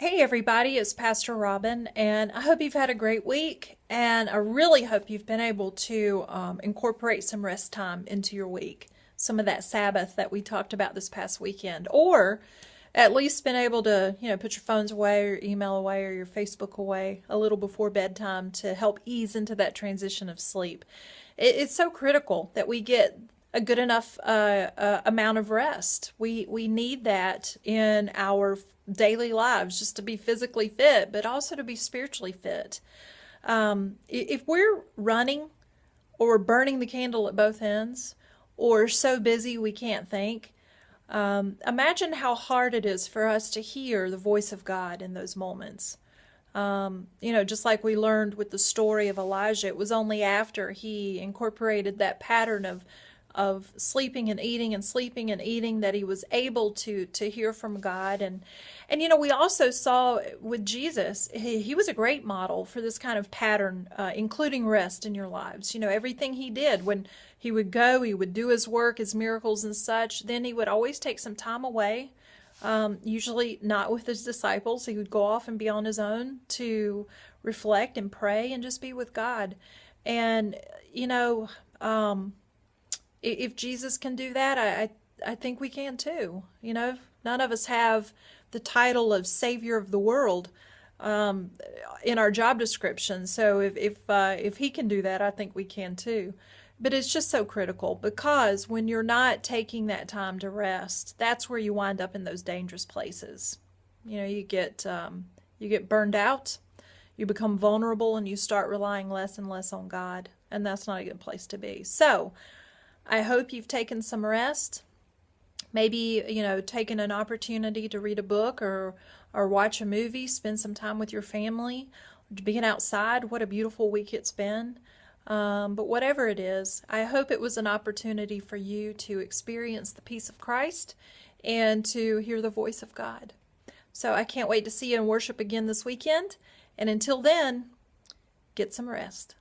Hey everybody, it's Pastor Robin, and I hope you've had a great week. And I really hope you've been able to incorporate some rest time into your week, some of that Sabbath that we talked about this past weekend, or at least been able to, put your phones away, or your email away, or your Facebook away a little before bedtime to help ease into that transition of sleep. It's so critical that we get a good enough amount of rest. We need that in our daily lives just to be physically fit, but also to be spiritually fit. If we're running or burning the candle at both ends, or so busy we can't think, imagine how hard it is for us to hear the voice of God in those moments. Just like we learned with the story of Elijah, it was only after he incorporated that pattern of sleeping and eating and sleeping and eating that he was able to hear from God. And we also saw with Jesus, he was a great model for this kind of pattern, including rest in your lives. Everything he did, when he would go, he would do his work, his miracles and such, then he would always take some time away. Usually not with his disciples. He would go off and be on his own to reflect and pray and just be with God. And, if Jesus can do that, I think we can too. None of us have the title of Savior of the world in our job description. So if he can do that, I think we can too. But it's just so critical, because when you're not taking that time to rest, that's where you wind up in those dangerous places. You get burned out, you become vulnerable, and you start relying less and less on God, and that's not a good place to be. So I hope you've taken some rest. Maybe, taken an opportunity to read a book or watch a movie, spend some time with your family, being outside. What a beautiful week it's been. But whatever it is, I hope it was an opportunity for you to experience the peace of Christ and to hear the voice of God. So I can't wait to see you in worship again this weekend. And until then, get some rest.